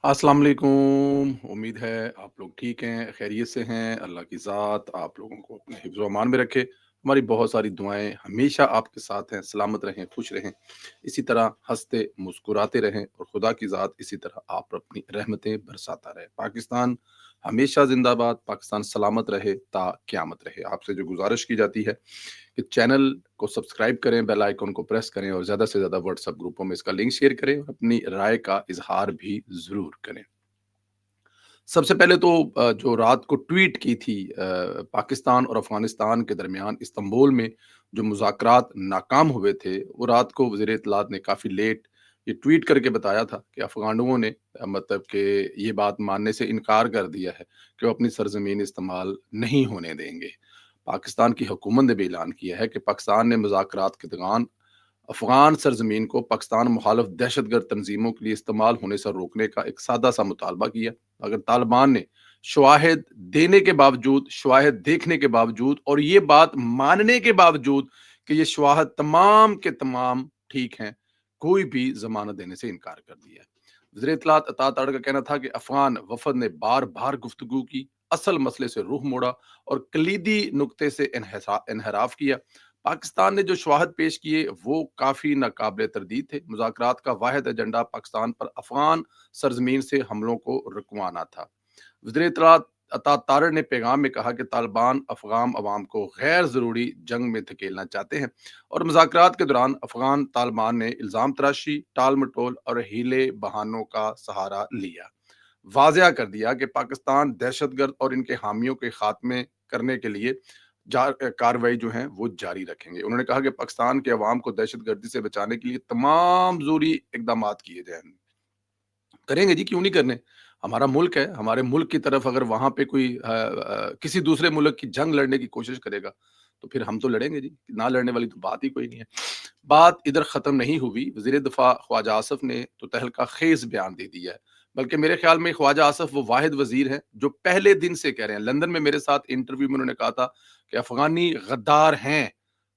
अस्सलाम वालेकुम। उम्मीद है आप लोग ठीक हैं, खैरियत से हैं। अल्लाह की ज़ात आप लोगों को अपने हिफ्ज़ व अमान में रखे। हमारी बहुत सारी दुआएँ हमेशा आपके साथ हैं, सलामत रहें, खुश रहें। इसी तरह हँसते, मुस्कुराते रहें और खुदा की ज़ात इसी तरह आप पर अपनी रहमतें बरसाता रहे। पाकिस्तान हमेशा ज़िंदाबाद, पाकिस्तान सलामत रहे ता क़यामत रहे। आपसे जो गुज़ारिश की जाती है कि चैनल को सब्सक्राइब करें, बेल आइकन को प्रेस करें और ज़्यादा से ज़्यादा व्हाट्सएप ग्रुपों में इसका लिंक शेयर करें और अपनी राय का इज़हार भी ज़रूर करें। सबसे पहले तो जो रात को ट्वीट की थी पाकिस्तान और अफ़गानिस्तान के दरमियान इस्तांबुल में जो मुज़ाकरात नाकाम हुए थे, वो रात को वज़ीर इत्तलात ने काफ़ी लेट ये ट्वीट करके बताया था कि अफ़गानों ने मतलब कि ये बात मानने से इनकार कर दिया है कि वो अपनी सरज़मीन इस्तेमाल नहीं होने देंगे। पाकिस्तान की हुकूमत ने भी ऐलान किया है कि पाकिस्तान ने मुज़ाकरात के दौरान अफ़गान सरज़मीन को पाकिस्तान मुखालिफ दहशतगर्द तंज़ीमों के लिए इस्तेमाल होने से रोकने का एक सादा-सा मुतालबा किया। अगर तालिबान ने शवाहिद देने के बावजूद, शवाहिद देखने के बावजूद और ये बात मानने के बावजूद कि ये शवाहिद तमाम के तमाम ठीक हैं, कोई भी ज़मानत देने से इनकार कर दिया है। वज़ीर इत्तलात अतात तार का कहना था कि अफ़गान वफ़द ने बार-बार गुफ्तगू की, असल मसले से रुख मोड़ा और कलीदी नुक्ते से इन्हिराफ किया। पाकिस्तान ने जो शवाहद पेश किए वो काफ़ी नाकाबिले तरदीद थे। मुज़ाकरात का वाहिद एजेंडा पाकिस्तान पर अफ़गान सरज़मीन से हमलों को रुकवाना था। वज़ीर इत्तलात अता तारड़ ने पैगाम में कहा कि तालिबान अफ़गान अवाम को गैर ज़रूरी जंग में धकेलना चाहते हैं और मुज़ाकरात के दौरान अफ़गान तालिबान ने इल्ज़ाम तराशी, टाल-मटोल और हीले बहानों का सहारा लिया। वाज़ेह कर दिया कि पाकिस्तान दहशतगर्द और इनके हामियों के खात्मे करने के लिए कार्रवाई जो है वो जारी रखेंगे। उन्होंने कहा कि पाकिस्तान के अवाम को दहशतगर्दी से बचाने के लिए तमाम ज़रूरी इक़दामात किए जाएँ। करेंगे जी, क्यों नहीं करने? हमारा मुल्क है, हमारे मुल्क की तरफ अगर वहाँ पे कोई किसी दूसरे मुल्क की जंग लड़ने की कोशिश करेगा, तो फिर हम तो लड़ेंगे जी, ना लड़ने वाली तो बात ही कोई नहीं है। बात इधर ख़त्म नहीं हुई, वज़ीर दिफ़ा ख्वाजा आसिफ़ ने तो तहलका ख़ेज़ बयान दे दिया है। बल्कि मेरे ख़्याल में ख्वाजा आसिफ़ वो वाहिद वज़ीर हैं, जो पहले दिन से कह रहे हैं, लंदन में मेरे साथ इंटरव्यू में उन्होंने कहा था कि अफ़गानी गद्दार हैं।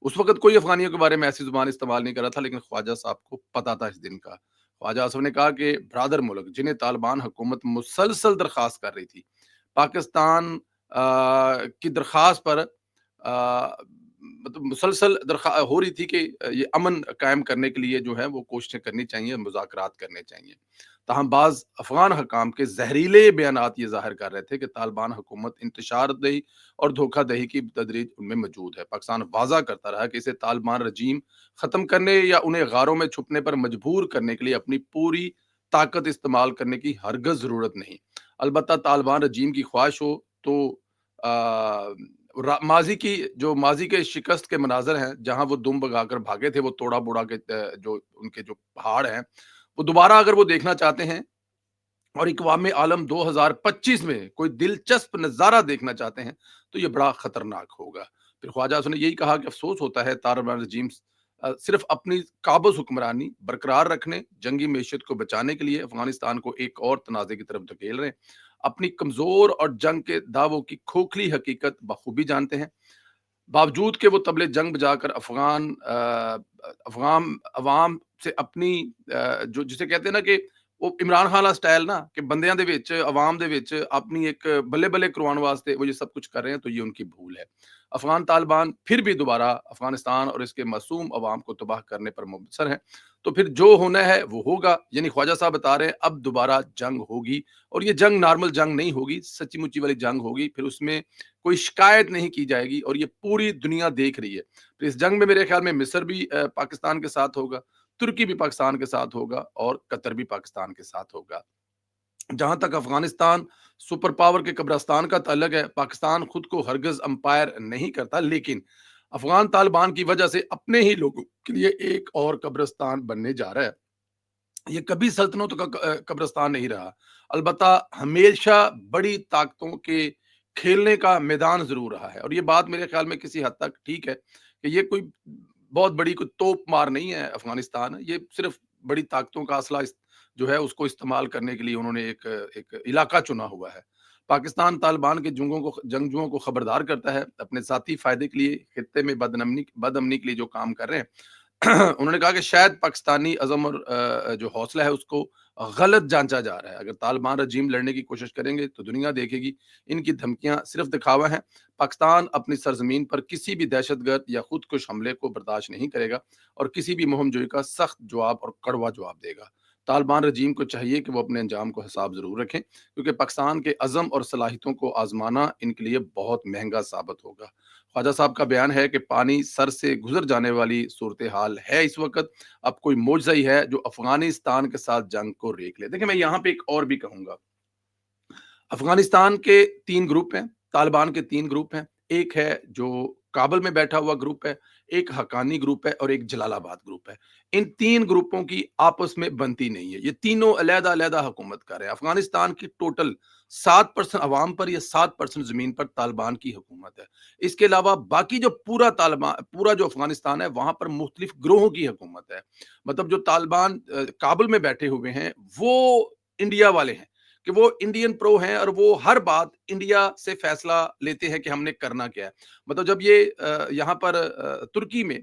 उस वक़्त कोई अफ़गानियों के बारे में ऐसी ज़ुबान इस्तेमाल नहीं कर रहा था, लेकिन ख्वाजा साहब को पता था इस दिन का। ख्वाजा आसिफ ने कहा कि ब्रादर मुल्क जिन्हें तालिबान हुकूमत मुसलसल दरखास्त कर रही थी, पाकिस्तान की दरखास्त पर मतलब मुसलसल हो रही थी कि ये अमन कायम करने के लिए जो है वो कोशिशें करनी चाहिए, मुज़ाकरात करने चाहिए। ताहम बाज़ अफ़गान हकाम के ज़हरीले बयानात ये ज़ाहिर कर रहे थे कि तालिबान हुकूमत इंतशारदही और धोखादही की तदरीज उनमें मौजूद है। पाकिस्तान वाज़ा करता रहा कि इसे तालिबान रजीम ख़त्म करने या उन्हें गारों में छुपने पर मजबूर करने के लिए अपनी पूरी ताकत इस्तेमाल करने की हरगिज़ ज़रूरत नहीं। अलबत्ता तालिबान रजीम की ख्वाहिश हो तो माज़ी के शिकस्त के मनाज़र हैं, जहाँ वो दुम भगाकर भागे थे, वो तोड़ा-बोड़ा के जो उनके जो पहाड़ हैं, वो दोबारा अगर वो देखना चाहते हैं और इक़वाम आलम 2025 में कोई दिलचस्प नज़ारा देखना चाहते हैं, तो ये बड़ा ख़तरनाक होगा। फिर ख्वाजा ने यही कहा कि अफ़सोस होता है तालिबान रजीम सिर्फ़ अपनी काबज़ हुक्मरानी बरकरार रखने, जंगी मैशत को बचाने के लिए अफ़गानिस्तान को एक और तनाज़े की तरफ धकेल रहे हैं। अपनी कमज़ोर और जंग के दावों की खोखली हकीकत बखूबी जानते हैं। बावजूद के वो तबले जंग बजाकर अफ़गान अवाम से अपनी जो जिसे कहते हैं ना कि वो इमरान खान वाला स्टाइल ना कि बंदियां दे विच अवाम दे विच अपनी एक बल्ले-बल्ले करवाने वास्ते वो ये सब कुछ कर रहे हैं, तो ये उनकी भूल है। अफ़गान तालिबान फिर भी दोबारा अफ़गानिस्तान और इसके मासूम अवाम को तबाह करने पर मुबसर हैं। तो फिर जो होना है वो होगा, यानी ख्वाजा साहब बता रहे हैं अब दोबारा जंग होगी और ये जंग नॉर्मल जंग नहीं होगी, सच्ची-मुच्ची वाली जंग होगी। फिर उसमें कोई शिकायत नहीं की जाएगी और ये पूरी दुनिया देख रही है। तो इस जंग में मेरे ख्याल में मिस्र भी पाकिस्तान के साथ होगा, तुर्की भी पाकिस्तान के साथ होगा और कतर भी पाकिस्तान के साथ होगा। जहाँ तक अफ़गानिस्तान सुपर पावर के कब्रिस्तान का ताल्लुक है, पाकिस्तान खुद को हरगिज़ अंपायर नहीं करता, लेकिन अफ़गान तालिबान की वजह से अपने ही लोगों के लिए एक और कब्रिस्तान बनने जा रहा है। ये कभी सल्तनतों का कब्रिस्तान नहीं रहा। अलबत्ता हमेशा बड़ी ताकतों के खेलने का मैदान ज़रूर रहा है और ये बात मेरे ख़्याल में किसी हद तक ठीक है कि ये कोई बहुत बड़ी कोई तोप मार नहीं है अफ़गानिस्तान। ये सिर्फ़ बड़ी ताकतों का असला जो है उसको इस्तेमाल करने के लिए उन्होंने एक एक इलाका चुना हुआ है। पाकिस्तान तालिबान के जंगजुओं को खबरदार करता है, अपने ज़ाती फ़ायदे के लिए खित्ते में बदअमनी के लिए जो काम कर रहे हैं। انہوں نے کہا کہ شاید پاکستانی عزم اور جو حوصلہ ہے اس کو غلط جانچا جا رہا ہے. اگر طالبان رجیم لڑنے کی کوشش کریں گے تو دنیا دیکھے گی ان کی دھمکیاں صرف دکھاوا ہیں. پاکستان اپنی سرزمین پر کسی بھی دہشت گرد یا خود کش حملے کو برداشت نہیں کرے گا اور کسی بھی مہم جوئی کا سخت جواب اور کڑوا جواب دے گا. طالبان رجیم کو چاہیے کہ وہ اپنے انجام کو حساب ضرور رکھیں کیونکہ پاکستان کے عزم اور صلاحیتوں کو آزمانا ان کے لیے بہت مہنگا ثابت ہوگا. خواجہ صاحب کا بیان ہے کہ پانی سر سے گزر جانے والی صورتحال ہے اس وقت. اب کوئی معجزہ ہی ہے جو افغانستان کے ساتھ جنگ کو ریک لے. دیکھیں میں یہاں پہ ایک اور بھی کہوں گا. افغانستان کے تین گروپ ہیں، طالبان کے تین گروپ ہیں. ایک ہے جو کابل میں بیٹھا ہوا گروپ ہے، ایک حقانی گروپ ہے اور ایک جلال آباد گروپ ہے. ان تین گروپوں کی آپس میں بنتی نہیں ہے. یہ تینوں علیحدہ علیحدہ حکومت کر رہے ہیں. افغانستان کی ٹوٹل 7% عوام پر یا 7% زمین پر طالبان کی حکومت ہے. اس کے علاوہ باقی جو پورا جو افغانستان ہے وہاں پر مختلف گروہوں کی حکومت ہے. مطلب جو طالبان کابل میں بیٹھے ہوئے ہیں وہ انڈیا والے ہیں کہ وہ انڈین پرو ہیں اور وہ ہر بات انڈیا سے فیصلہ لیتے ہیں کہ ہم نے کرنا کیا ہے. مطلب جب یہ یہاں پر ترکی میں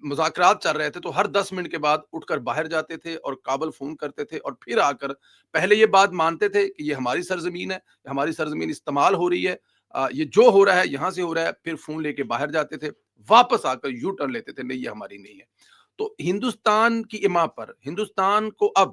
مذاکرات چل رہے تھے تو ہر 10 منٹ کے بعد اٹھ کر باہر جاتے تھے اور کابل فون کرتے تھے اور پھر آ کر پہلے یہ بات مانتے تھے کہ یہ ہماری سرزمین ہے، ہماری سرزمین استعمال ہو رہی ہے، یہ جو ہو رہا ہے یہاں سے ہو رہا ہے. پھر فون لے کے باہر جاتے تھے، واپس آ کر یو ٹرن لیتے تھے، نہیں یہ ہماری نہیں ہے. تو ہندوستان کی اما پر ہندوستان کو اب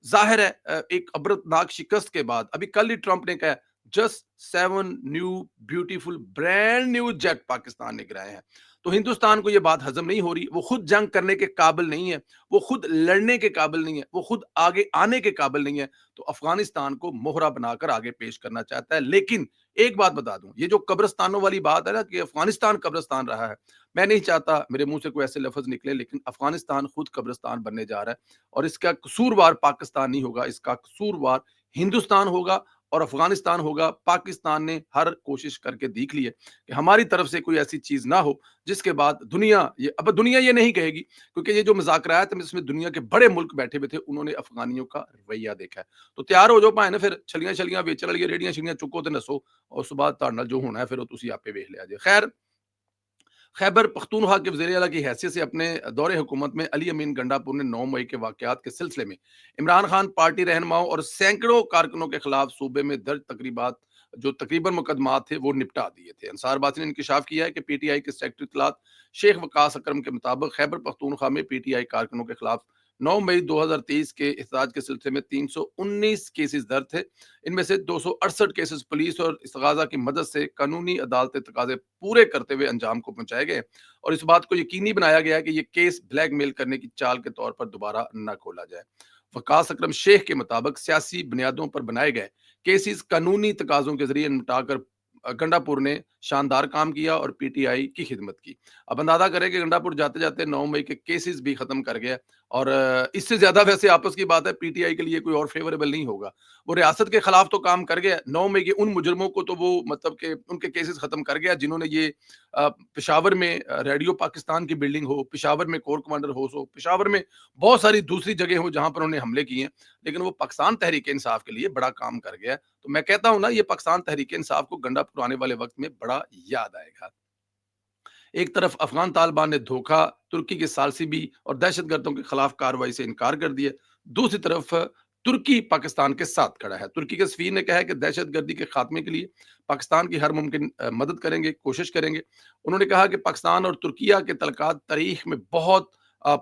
ظاہر ہے ایک عبرتناک شکست کے بعد ابھی کل ہی ٹرمپ نے کہا just 7 new beautiful brand new jet Pakistan نے گرائے ہیں. تو ہندوستان کو یہ بات ہضم نہیں ہو رہی. وہ خود جنگ کرنے کے قابل نہیں ہے، وہ خود لڑنے کے قابل نہیں ہے، وہ خود آگے آنے کے قابل نہیں ہے. تو افغانستان کو موہرا بنا کر آگے پیش کرنا چاہتا ہے. لیکن ایک بات بتا دوں، یہ جو قبرستانوں والی بات ہے نا کہ افغانستان قبرستان رہا ہے، میں نہیں چاہتا میرے منہ سے کوئی ایسے لفظ نکلے، لیکن افغانستان خود قبرستان بننے جا رہا ہے. اور اس کا قصوروار پاکستان نہیں ہوگا، اس کا قصوروار ہندوستان ہوگا اور افغانستان ہوگا. پاکستان نے ہر کوشش کر کے دیکھ لی ہے کہ ہماری طرف سے کوئی ایسی چیز نہ ہو جس کے بعد دنیا یہ نہیں کہے گی، کیونکہ یہ جو مذاکرات ہیں اس میں دنیا کے بڑے ملک بیٹھے ہوئے تھے، انہوں نے افغانیوں کا رویہ دیکھا ہے. تو تیار ہو جاؤ پائے نا، پھر چھلیاں چھلیاں بیچن والی ریڑیاں شیڑیاں چکو تے نسو اور اس بعد تہاڈے نال جو ہونا ہے پھر وہ تسی آپے ویکھ لیا جے. خیر، خیبر پختونخوا کے وزیر اعلیٰ کی حیثیت سے اپنے دور حکومت میں علی امین گنڈا پور نے 9 مئی کے واقعات کے سلسلے میں عمران خان پارٹی رہنماؤں اور سینکڑوں کارکنوں کے خلاف صوبے میں درج تقریباً مقدمات تھے وہ نپٹا دیے تھے. انصار بات نے انکشاف کیا ہے کہ پی ٹی آئی کے سیکرٹری اطلاعات شیخ وقاص اکرم کے مطابق خیبر پختونخوا میں پی ٹی آئی کارکنوں کے خلاف 9 مئی 2023 کے احتجاج کے سلسلے میں 319 کیسز درج تھے. ان میں سے 268 کیسز پولیس اور استغاثہ کی مدد سے قانونی عدالتی تقاضے پورے کرتے ہوئے انجام کو پہنچائے گئے اور اس بات کو یقینی بنایا گیا کہ یہ کیس بلیک میل کرنے کی چال کے طور پر دوبارہ نہ کھولا جائے. وقاص اکرم شیخ کے مطابق سیاسی بنیادوں پر بنائے گئے کیسز قانونی تقاضوں کے ذریعے نمٹا کر گنڈا پور نے شاندار کام کیا اور پی ٹی آئی کی خدمت کی. اب اندازہ کریں کہ گنڈا پور جاتے جاتے 9 مئی کے کیسز بھی ختم کر گیا اور اس سے زیادہ ویسے آپس کی بات ہے پی ٹی آئی کے لیے کوئی اور فیوریبل نہیں ہوگا. وہ ریاست کے خلاف تو کام کر گیا 9 مئی کے ان مجرموں کو، تو وہ مطلب کہ ان کے کیسز ختم کر گیا جنہوں نے یہ پشاور میں ریڈیو پاکستان کی بلڈنگ ہو، پشاور میں کور کمانڈر ہاؤس ہو، پشاور میں بہت ساری دوسری جگہ ہوں جہاں پر انہوں نے حملے کیے ہیں، لیکن وہ پاکستان تحریک انصاف کے لیے بڑا کام کر گیا. تو میں کہتا ہوں نا یہ پاکستان تحریک انصاف کو گنڈا پور آنے والے وقت میں بڑا یاد آئے گا. ایک طرف افغان طالبان نے دھوکہ ترکی کے ثالثی اور دہشت گردوں کے خلاف کارروائی سے انکار کر دیا، دوسری طرف ترکی پاکستان کے ساتھ کھڑا ہے. ترکی کے سفیر نے کہا ہے کہ دہشت گردی کے خاتمے کے لیے پاکستان کی ہر ممکن مدد کریں گے، کوشش کریں گے. انہوں نے کہا کہ پاکستان اور ترکیہ کے تعلقات تاریخ میں بہت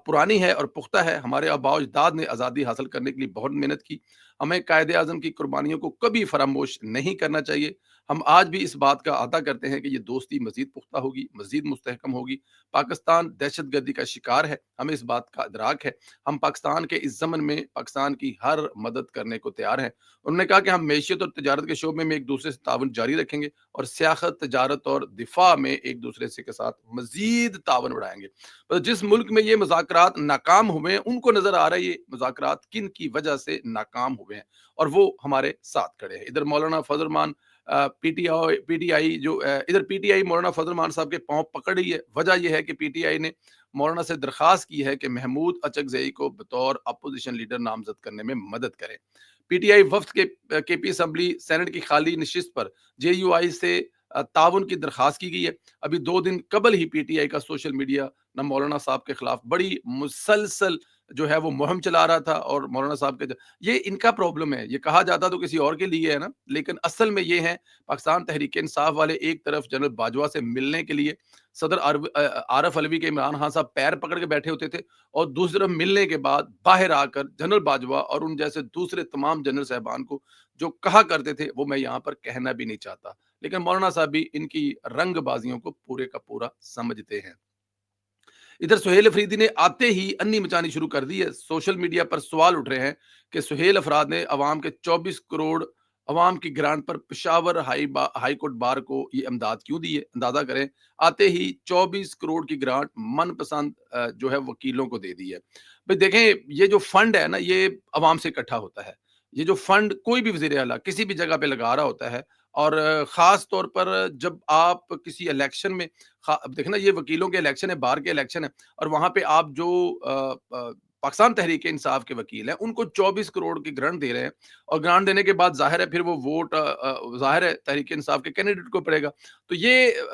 پرانی ہے اور پختہ ہے. ہمارے آباء و اجداد نے آزادی حاصل کرنے کے لیے بہت محنت کی، ہمیں قائد اعظم کی قربانیوں کو کبھی فراموش نہیں کرنا چاہیے. ہم آج بھی اس بات کا اعادہ کرتے ہیں کہ یہ دوستی مزید پختہ ہوگی، مزید مستحکم ہوگی. پاکستان دہشت گردی کا شکار ہے، ہمیں اس بات کا ادراک ہے. ہم پاکستان کے اس ضمن میں پاکستان کی ہر مدد کرنے کو تیار ہیں. انہوں نے کہا کہ ہم معیشت اور تجارت کے شعبے میں ایک دوسرے سے تعاون جاری رکھیں گے اور سیاست، تجارت اور دفاع میں ایک دوسرے کے ساتھ مزید تعاون بڑھائیں گے. جس ملک میں یہ مذاکرات ناکام ہوئے ہیں ان کو نظر آ رہا ہے یہ مذاکرات کن کی وجہ سے ناکام ہوئے ہیں اور وہ ہمارے ساتھ کھڑے ہیں. ادھر مولانا فضل الرحمان پی ٹی آئی ادھر پی ٹی آئی مولانا فضل الرحمان صاحب کے پاؤں پکڑ رہی ہے. وجہ یہ ہے کہ پی ٹی آئی نے مولانا سے درخواست کی ہے کہ محمود اچکزئی کو بطور اپوزیشن لیڈر نامزد کرنے میں مدد کرے. پی ٹی آئی وفد کے پی اسمبلی سینٹ کی خالی نشست پر جے یو آئی سے ताउन की दरख्वास्त की गई है। अभी 2 दिन कबल ही पीटीआई का सोशल मीडिया ना मौलाना साहब के खिलाफ बड़ी मुसलसल जो है वो मुहिम चला रहा था, और मौलाना साहब के ये इनका प्रॉब्लम है। ये कहा जाता तो किसी और के लिए है ना, लेकिन असल में ये है पाकिस्तान तहरीक इंसाफ वाले एक तरफ जनरल बाजवा से मिलने के लिए सदर आरफ अलवी के इमरान खान साहब पैर पकड़ के बैठे होते थे, और दूसरी तरफ मिलने के बाद बाहर आकर जनरल बाजवा और उन जैसे दूसरे तमाम जनरल साहबान को जो कहा करते थे वो मैं यहाँ पर कहना भी नहीं चाहता, लेकिन मौलाना साहब भी इनकी रंगबाजियों को पूरे का पूरा समझते हैं। इधर सुहेल अफरीदी ने आते ही अन्नी मचानी शुरू कर दी है। सोशल मीडिया पर सवाल उठ रहे हैं कि सुहेल अफराद ने अवाम के 24 करोड़ अवाम की ग्रांट पर पेशावर हाई कोर्ट बार को ये इमदाद क्यों दी है? अंदाजा करें, आते ही 24 करोड़ की ग्रांट मनपसंद जो है वकीलों को दे दी है। भाई देखें, ये जो फंड है ना, ये अवाम से इकट्ठा होता है। ये जो फंड कोई भी वज़ीर आला किसी भी जगह पे लगा रहा होता है, और ख़ास तौर पर जब आप किसी इलेक्शन में अब देखना, ये वकीलों के इलेक्शन है, बार के इलेक्शन है, और वहां पे आप जो पाकिस्तान तहरीक इंसाफ के वकील हैं उनको 24 करोड़ की ग्रांट दे रहे हैं, और ग्रांट देने के बाद जाहिर है फिर वो वोट जाहिर है तहरीक इंसाफ के कैंडिडेट को पड़ेगा। तो ये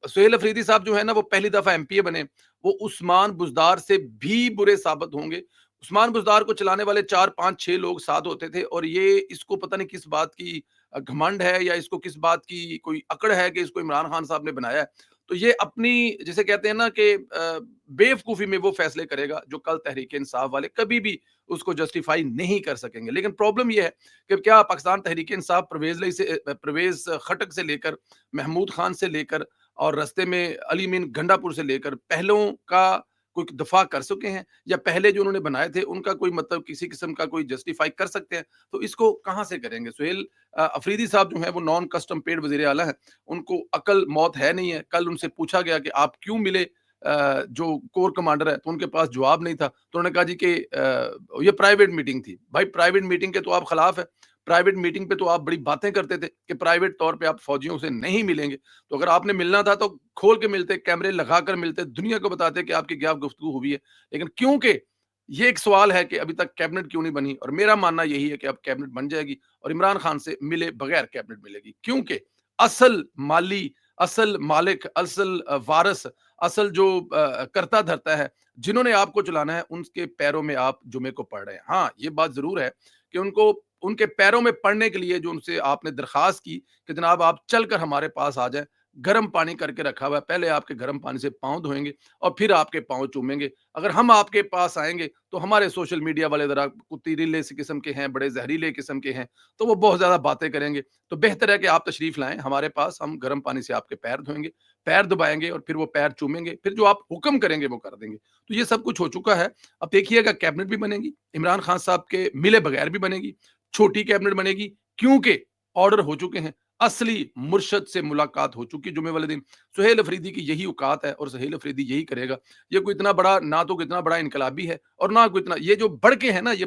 सुहेल अफरीदी साहब जो है ना, वो पहली दफा एमपीए बने, वो उस्मान बुजदार से भी बुरे साबित होंगे। उस्मान बुजदार को चलाने वाले 4 5 6 लोग साथ होते थे, और ये इसको पता नहीं किस बात की घमंड है, या इसको किस बात की कोई अकड़ है कि इसको इमरान खान साहब ने बनाया है। तो ये अपनी, जिसे कहते हैं ना कि बेवकूफ़ी में वो फैसले करेगा जो कल तहरीक इंसाफ वाले कभी भी उसको जस्टिफाई नहीं कर सकेंगे। लेकिन प्रॉब्लम ये है कि क्या पाकिस्तान तहरीक इंसाफ परवेज़ खटक से लेकर महमूद खान से लेकर और रास्ते में अली मीन गंडापुर से लेकर पहलों का कोई दफ़ा कर सके हैं, या पहले जो उन्होंने बनाए थे उनका कोई मतलब किसी किस्म का कोई जस्टिफाई कर सकते हैं? तो इसको कहाँ से करेंगे? सुहेल अफरीदी साहब जो हैं वो नॉन कस्टम पेड वज़ीर आला हैं, उनको अकल मौत है नहीं है। कल उनसे पूछा गया कि आप क्यों मिले जो कोर कमांडर है, तो उनके पास जवाब नहीं था। तो उन्होंने कहा जी कि ये प्राइवेट मीटिंग थी। भाई प्राइवेट मीटिंग के तो आप खिलाफ है। प्राइवेट मीटिंग पे तो आप बड़ी बातें करते थे कि प्राइवेट तौर पे आप फौजियों से नहीं मिलेंगे। तो अगर आपने मिलना था तो खोल के मिलते, कैमरे लगाकर मिलते, दुनिया को बताते कि आपकी क्या गुफ्तगू हुई है। लेकिन क्योंकि ये एक सवाल है कि अभी तक कैबिनेट क्यों नहीं बनी, और मेरा मानना यही है कि अब कैबिनेट बन जाएगी और इमरान खान से मिले बगैर कैबिनेट मिलेगी। क्योंकि असल माली, असल मालिक, असल वारिस, असल जो कर्ता धर्ता है, जिन्होंने आपको चलाना है, उनके पैरों में आप जुमे को पड़ रहे हैं। हाँ, ये बात ज़रूर है कि उनको उनके पैरों में पड़ने के लिए जो उनसे आपने दरख्वास्त की कि जनाब आप चलकर हमारे पास आ जाएँ, गर्म पानी करके रखा हुआ है, पहले आपके गर्म पानी से पाँव धोएँगे और फिर आपके पाँव चूमेंगे। अगर हम आपके पास आएँगे तो हमारे सोशल मीडिया वाले ज़रा कुत्तीरिल्ले से किस्म के हैं, बड़े ज़हरीले किस्म के हैं, तो वो बहुत ज़्यादा बातें करेंगे। तो बेहतर है कि आप तशरीफ़ लाएँ हमारे पास, हम गर्म पानी से आपके पैर धोएँगे, पैर दबाएँगे और फिर वो पैर चूमेंगे, फिर जो आप हुक्म करेंगे वो कर देंगे। तो ये सब कुछ हो चुका है। अब देखिएगा कैबिनेट भी बनेगी, इमरान खान साहब के मिले बगैर भी बनेगी, छोटी कैबिनेट बनेगी, क्योंकि ऑर्डर हो चुके हैं। असली मुर्शद से मुलाकात हो चुकी है जुमे वाले दिन। सुहेल अफरीदी की यही औकात है और सुहेल अफरीदी यही करेगा। ये कोई इतना बड़ा ना, तो इतना बड़ा इनकलाबी है और ना कोई इतना, ये जो बड़के हैं ना, ये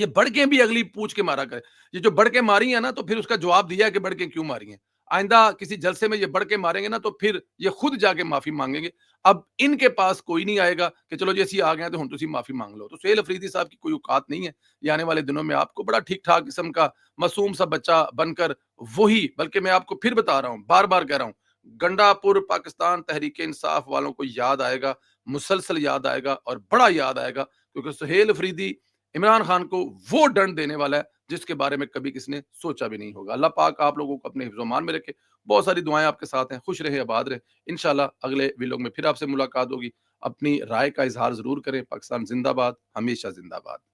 बड़के भी अगली पूछ के मारा करे। ये जो बड़के मारी है ना, तो फिर उसका जवाब दिया है कि बड़के क्यों मारी हैं। आइंदा किसी जलसे में ये बड़के मारेंगे ना, तो फिर ये खुद जाके माफी मांगेंगे। अब इनके पास कोई नहीं आएगा कि चलो जी ਅਸੀਂ आ गए हैं तो हुण तुसी माफी मांग लो। तो सुहेल अफरीदी साहब की कोई औकात नहीं है। ये आने वाले दिनों में आपको बड़ा ठीक ठाक किस्म का मासूम सा बच्चा बनकर वही, बल्कि मैं आपको फिर बता रहा हूँ, बार बार कह रहा हूँ, गंडापुर पाकिस्तान तहरीक इंसाफ वालों को याद आएगा, मुसलसल याद आएगा और बड़ा याद आएगा, क्योंकि सुहेल अफरीदी इमरान खान को वो दंड देने वाला है जिसके बारे में कभी किसी ने सोचा भी नहीं होगा। अल्लाह पाक आप लोगों को अपने हिफ्ज़-ओ-मान में रखे। बहुत सारी दुआएं आपके साथ हैं। खुश रहे, आबाद रहे। इंशाल्लाह अगले व्लॉग में फिर आपसे मुलाकात होगी। अपनी राय का इज़हार ज़रूर करें। पाकिस्तान ज़िंदाबाद, हमेशा ज़िंदाबाद।